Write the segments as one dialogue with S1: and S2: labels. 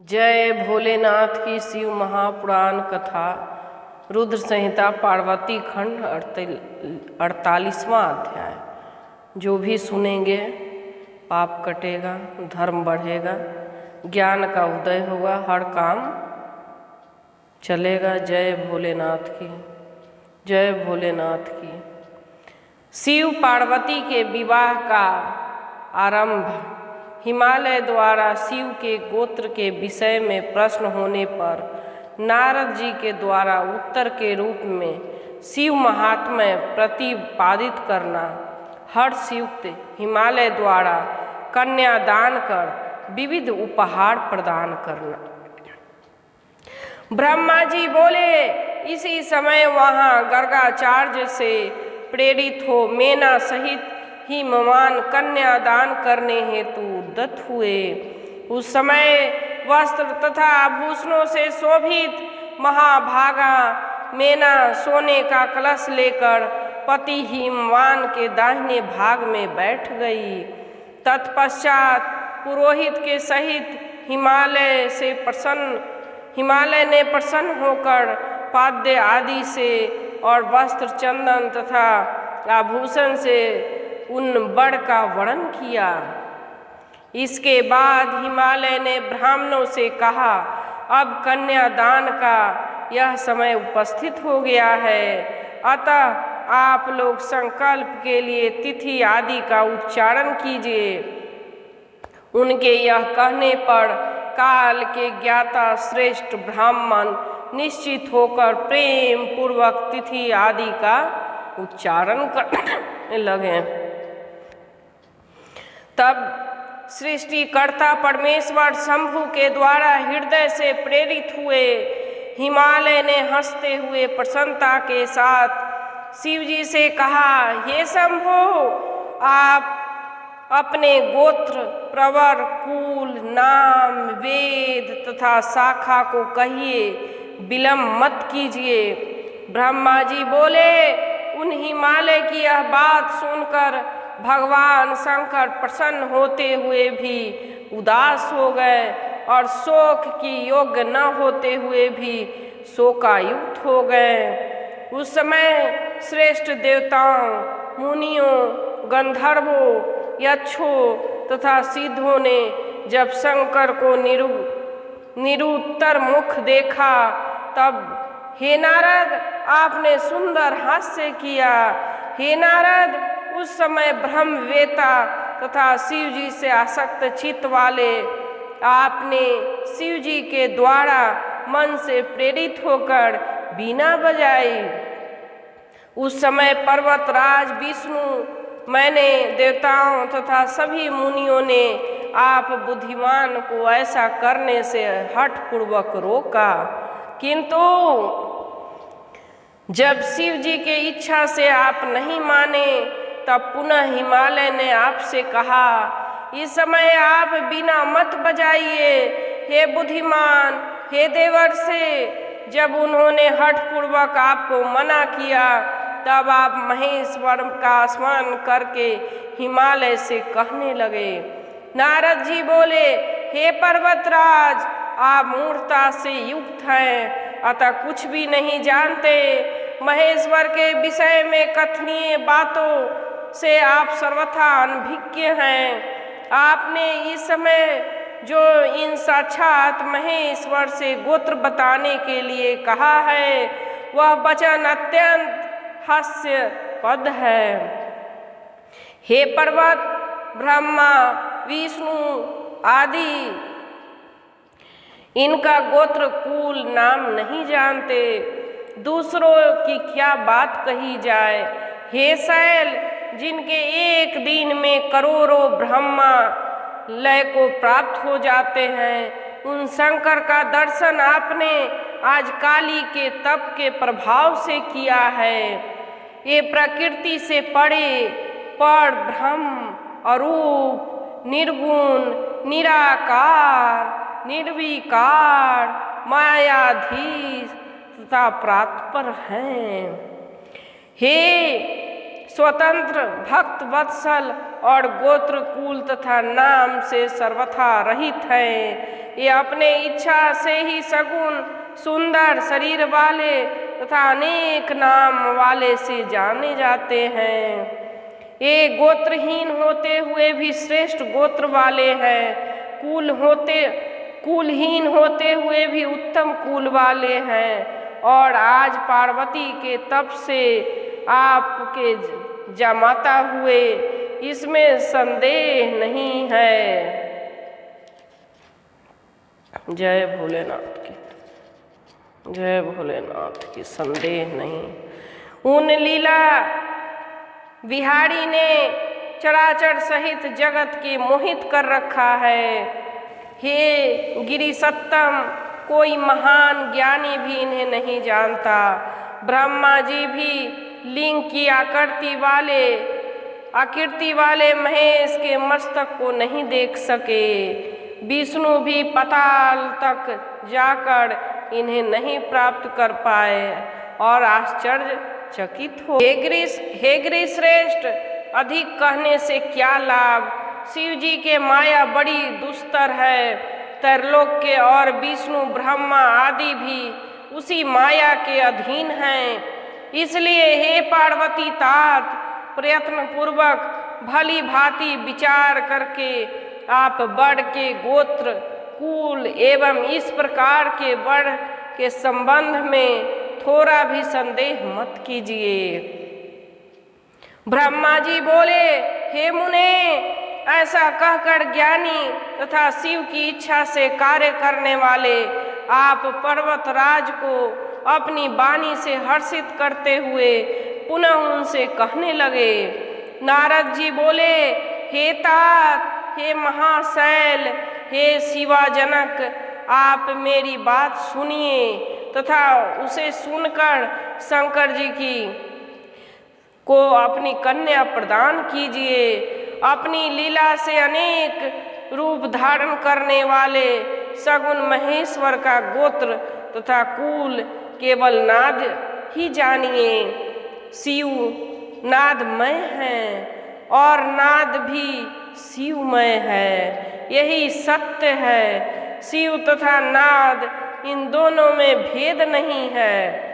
S1: जय भोलेनाथ की शिव महापुराण कथा रुद्र संहिता पार्वती खंड 48वां अध्याय। जो भी सुनेंगे पाप कटेगा, धर्म बढ़ेगा, ज्ञान का उदय होगा, हर काम चलेगा। जय भोलेनाथ की, जय भोलेनाथ की। शिव पार्वती के विवाह का आरंभ। हिमालय द्वारा शिव के गोत्र के विषय में प्रश्न होने पर नारद जी के द्वारा उत्तर के रूप में शिव महात्म्य प्रतिपादित करना, हर्षयुक्त हिमालय द्वारा कन्यादान कर विविध उपहार प्रदान करना। ब्रह्मा जी बोले, इसी समय वहाँ गर्गाचार्य से प्रेरित हो मेना सहित हिमवान कन्यादान करने हेतु उद्यत हुए। उस समय वस्त्र तथा आभूषणों से शोभित महाभागा मेना सोने का कलश लेकर पति हिमवान के दाहिने भाग में बैठ गई। तत्पश्चात पुरोहित के सहित हिमालय ने प्रसन्न होकर पाद्य आदि से और वस्त्र चंदन तथा आभूषण से उन वर का वर्णन किया। इसके बाद हिमालय ने ब्राह्मणों से कहा, अब कन्यादान का यह समय उपस्थित हो गया है, अतः आप लोग संकल्प के लिए तिथि आदि का उच्चारण कीजिए। उनके यह कहने पर काल के ज्ञाता श्रेष्ठ ब्राह्मण निश्चित होकर प्रेम पूर्वक तिथि आदि का उच्चारण करने लगे। तब सृष्टिकर्ता परमेश्वर शंभु के द्वारा हृदय से प्रेरित हुए। हिमालय ने हंसते हुए प्रसन्नता के साथ शिवजी से कहा, हे शंभु, आप अपने गोत्र, प्रवर, कुल, नाम, वेद तथा शाखा को कहिए, विलंब मत कीजिए। ब्रह्मा जी बोले, उन हिमालय की यह बात सुनकर भगवान शंकर प्रसन्न होते हुए भी उदास हो गए और शोक की योग्य न होते हुए भी शोकायुक्त हो गए। उस समय श्रेष्ठ देवताओं, मुनियों, गंधर्वों, यक्षों तथा सिद्धों ने जब शंकर को निरुत्तर मुख देखा, तब हे नारद, आपने सुंदर हास्य किया। हे नारद, उस समय ब्रह्मवेता तथा शिवजी से आसक्त चित्त वाले आपने शिवजी के द्वारा मन से प्रेरित होकर बीना बजाई। उस समय पर्वतराज विष्णु, मैंने देवताओं तथा सभी मुनियों ने आप बुद्धिमान को ऐसा करने से हठपूर्वक रोका, किंतु जब शिवजी के इच्छा से आप नहीं माने, तब पुनः हिमालय ने आपसे कहा, इस समय आप बिना मत बजाइए। हे बुद्धिमान, हे देवर्षि, जब उन्होंने हठपूर्वक आपको मना किया, तब आप महेश्वर का स्मरण करके हिमालय से कहने लगे। नारद जी बोले, हे पर्वतराज, आप मूर्खता से युक्त हैं, अतः कुछ भी नहीं जानते। महेश्वर के विषय में कथनीय बातों से आप सर्वथा अनभिज्ञ हैं। आपने इस समय जो इन साक्षात महेश्वर से गोत्र बताने के लिए कहा है, वह वचन अत्यंत हास्यास्पद है। हे पर्वत, ब्रह्मा, विष्णु आदि इनका गोत्र, कुल, नाम नहीं जानते, दूसरों की क्या बात कही जाए। हे शैल, जिनके एक दिन में करोड़ों ब्रह्मा लय को प्राप्त हो जाते हैं, उन शंकर का दर्शन आपने आज काली के तप के प्रभाव से किया है। ये प्रकृति से परे पर ब्रह्म, अरूप, निर्गुण, निराकार, निर्विकार, मायाधीश तथा प्रातपर हैं। हे स्वतंत्र, भक्त वत्सल और गोत्र, कुल तथा नाम से सर्वथा रहित हैं। ये अपने इच्छा से ही सगुण सुंदर शरीर वाले तथा अनेक नाम वाले से जाने जाते हैं। ये गोत्रहीन होते हुए भी श्रेष्ठ गोत्र वाले हैं, कुलहीन होते हुए भी उत्तम कुल वाले हैं। और आज पार्वती के तप से आपके जमाता हुए इसमें संदेह नहीं है। जय भोलेनाथ की, जय भोलेनाथ की, संदेह नहीं। उन लीला विहारी ने चराचर सहित जगत के मोहित कर रखा है। हे गिरिसत्तम, कोई महान ज्ञानी भी इन्हें नहीं जानता। ब्रह्मा जी भी लिंग की आकृति वाले महेश के मस्तक को नहीं देख सके। विष्णु भी पाताल तक जाकर इन्हें नहीं प्राप्त कर पाए और आश्चर्यचकित हो। हे गिरि श्रेष्ठ, अधिक कहने से क्या लाभ। शिव जी के माया बड़ी दुस्तर है। त्रैलोक के और विष्णु ब्रह्मा आदि भी उसी माया के अधीन हैं। इसलिए हे पार्वती तात, प्रयत्न पूर्वक भली भांति विचार करके आप बड़ के गोत्र, कुल एवं इस प्रकार के बड़ के संबंध में थोड़ा भी संदेह मत कीजिए। ब्रह्मा जी बोले, हे मुने, ऐसा कहकर ज्ञानी तथा शिव की इच्छा से कार्य करने वाले आप पर्वतराज को अपनी वाणी से हर्षित करते हुए पुनः उनसे कहने लगे। नारद जी बोले, हे तात, हे महाशैल, हे शिवाजनक, आप मेरी बात सुनिए तथा उसे सुनकर शंकर जी को अपनी कन्या प्रदान कीजिए। अपनी लीला से अनेक रूप धारण करने वाले सगुण महेश्वर का गोत्र तथा कुल केवल नाद ही जानिए। शिव नादमय है और नाद भी शिवमय है, यही सत्य है। शिव तथा नाद, इन दोनों में भेद नहीं है।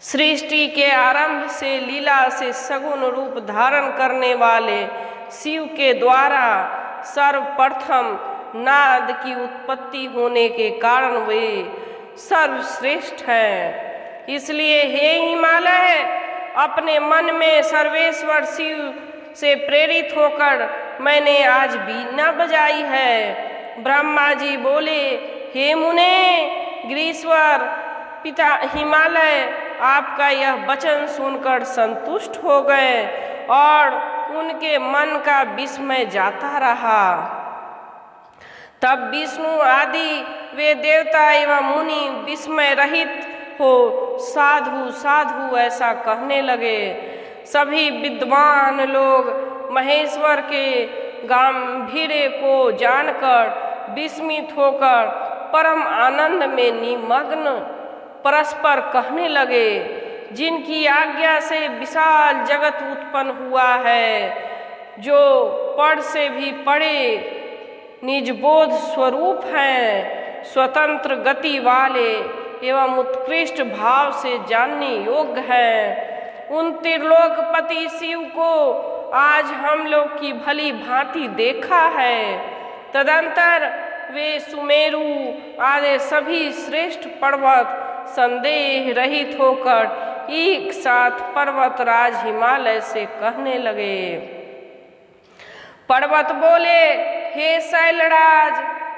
S1: सृष्टि के आरंभ से लीला से सगुण रूप धारण करने वाले शिव के द्वारा सर्वप्रथम नाद की उत्पत्ति होने के कारण वे सर्वश्रेष्ठ हैं। इसलिए हे हिमालय, अपने मन में सर्वेश्वर शिव से प्रेरित होकर मैंने आज बीना बजाई है। ब्रह्मा जी बोले, हे मुने, गिरीश्वर पिता हिमालय आपका यह वचन सुनकर संतुष्ट हो गए और उनके मन का विस्मय जाता रहा। तब विष्णु आदि वे देवता एवं मुनि विस्मय रहित हो साधु साधु ऐसा कहने लगे। सभी विद्वान लोग महेश्वर के गांभीर्य को जानकर विस्मित होकर परम आनंद में निमग्न परस्पर कहने लगे, जिनकी आज्ञा से विशाल जगत उत्पन्न हुआ है, जो पढ़ से भी पढ़े निजबोध स्वरूप हैं, स्वतंत्र गति वाले एवं उत्कृष्ट भाव से जानने योग्य हैं। उन त्रिलोकपति शिव को आज हम लोग की भली भांति देखा है। तदंतर वे सुमेरु आदि सभी श्रेष्ठ पर्वत संदेह रहित होकर एक साथ पर्वतराज हिमालय से कहने लगे। पर्वत बोले, हे शैलराज,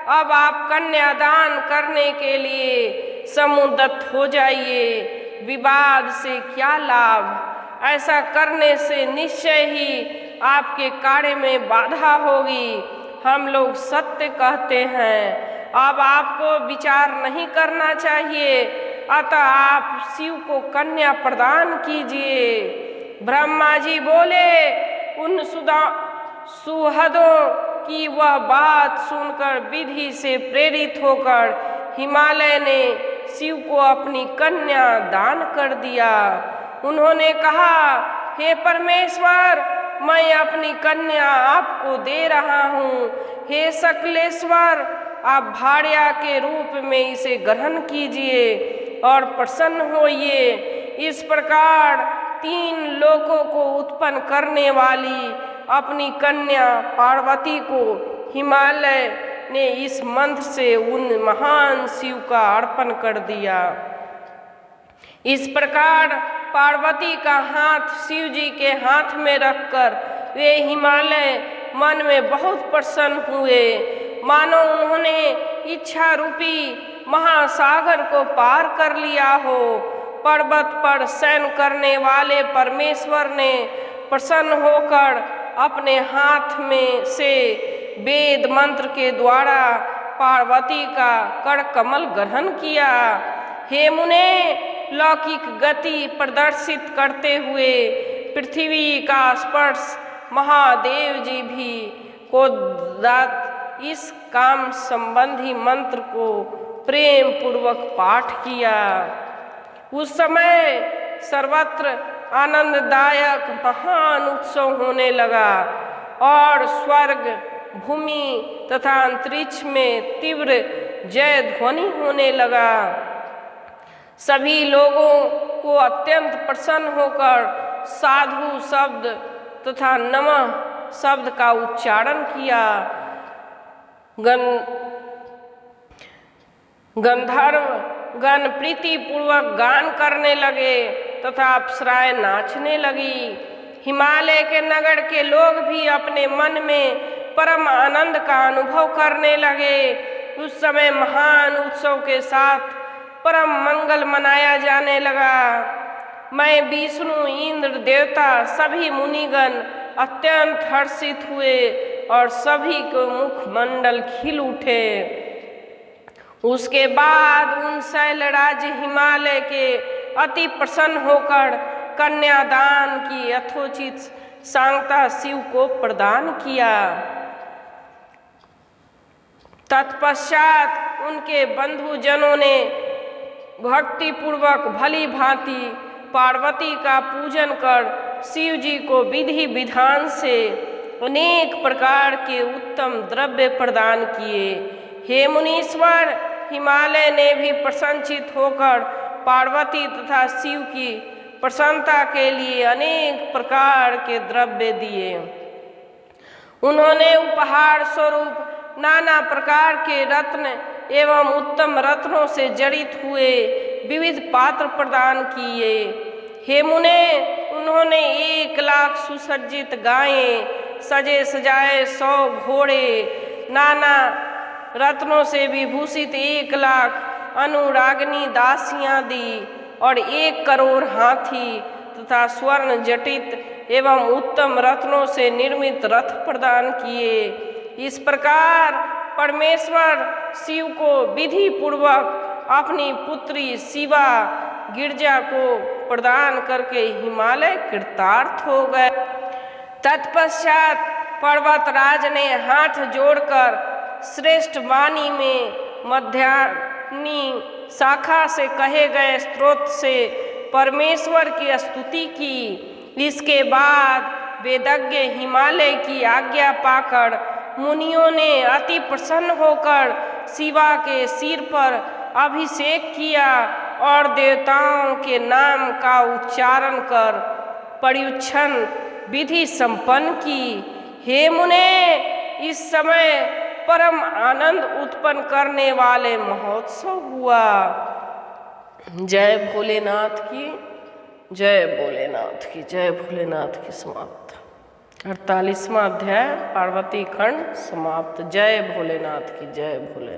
S1: अब आप कन्यादान करने के लिए समुद्रस्थ हो जाइए। विवाद से क्या लाभ? ऐसा करने से निश्चय ही आपके कार्य में बाधा होगी। हम लोग सत्य कहते हैं। अब आपको विचार नहीं करना चाहिए, अतः आप शिव को कन्या प्रदान कीजिए। ब्रह्मा जी बोले, उन सुहदों की वह बात सुनकर विधि से प्रेरित होकर हिमालय ने शिव को अपनी कन्या दान कर दिया। उन्होंने कहा, हे परमेश्वर, मैं अपनी कन्या आपको दे रहा हूँ। हे सकलेश्वर, आप भार्या के रूप में इसे ग्रहण कीजिए और प्रसन्न होइए। इस प्रकार 3 लोकों को उत्पन्न करने वाली अपनी कन्या पार्वती को हिमालय ने इस मंत्र से उन महान शिव का अर्पण कर दिया। इस प्रकार पार्वती का हाथ शिव जी के हाथ में रखकर वे हिमालय मन में बहुत प्रसन्न हुए, मानो उन्होंने इच्छा रूपी महासागर को पार कर लिया हो। पर्वत पर शयन करने वाले परमेश्वर ने प्रसन्न होकर अपने हाथ में से वेद मंत्र के द्वारा पार्वती का कर कमल ग्रहण किया। हे मुने, लौकिक गति प्रदर्शित करते हुए पृथ्वी का स्पर्श महादेव जी भी को दात इस काम संबंधी मंत्र को प्रेम पूर्वक पाठ किया। उस समय सर्वत्र आनंददायक महान उत्सव होने लगा और स्वर्ग, भूमि तथा अंतरिक्ष में तीव्र जय ध्वनि होने लगा। सभी लोगों को अत्यंत प्रसन्न होकर साधु शब्द तथा नमः शब्द का उच्चारण किया। गंधर्व गण प्रीति पूर्वक गान करने लगे तथा अप्सराएं नाचने लगी। हिमालय के नगर के लोग भी अपने मन में परम आनंद का अनुभव करने लगे। उस समय महान उत्सव के साथ परम मंगल मनाया जाने लगा। मैं विष्णु, इंद्र, देवता, सभी मुनिगण अत्यंत हर्षित हुए और सभी के मुखमंडल खिल उठे। उसके बाद उन शैलराज हिमालय के अति प्रसन्न होकर कन्यादान की यथोचित सांगता शिव को प्रदान किया। तत्पश्चात उनके बंधुजनों ने भक्ति पूर्वक भली भांति पार्वती का पूजन कर शिव जी को विधि विधान से अनेक प्रकार के उत्तम द्रव्य प्रदान किए। हे मुनीश्वर, हिमालय ने भी प्रसन्नचित होकर पार्वती तथा शिव की प्रसन्नता के लिए अनेक प्रकार के द्रव्य दिए। उन्होंने उपहार स्वरूप नाना प्रकार के रत्न एवं उत्तम रत्नों से जड़ित हुए विविध पात्र प्रदान किए। हे मुने, उन्होंने 1 लाख सुसज्जित गायें, सजे सजाए 100 घोड़े, नाना रत्नों से विभूषित 1 लाख अनुरागिनी दासियां दी और 1 करोड़ हाथी तथा स्वर्ण जटित एवं उत्तम रत्नों से निर्मित रथ प्रदान किए। इस प्रकार परमेश्वर शिव को विधि पूर्वक अपनी पुत्री शिवा गिरजा को प्रदान करके हिमालय कृतार्थ हो गए। तत्पश्चात पर्वतराज ने हाथ जोड़कर श्रेष्ठ वाणी में मध्याह्नी शाखा से कहे गए स्तोत्र से परमेश्वर की स्तुति की। इसके बाद वेदज्ञ हिमालय की आज्ञा पाकर मुनियों ने अति प्रसन्न होकर शिवा के सिर पर अभिषेक किया और देवताओं के नाम का उच्चारण कर पर्युच्छन विधि संपन्न की। हे मुने, इस समय परम आनंद उत्पन्न करने वाले महोत्सव हुआ। जय भोलेनाथ की, जय भोलेनाथ की, जय भोलेनाथ की। समाप्त। 48वां अध्याय पार्वती खंड समाप्त। जय भोलेनाथ की, जय भोलेनाथ।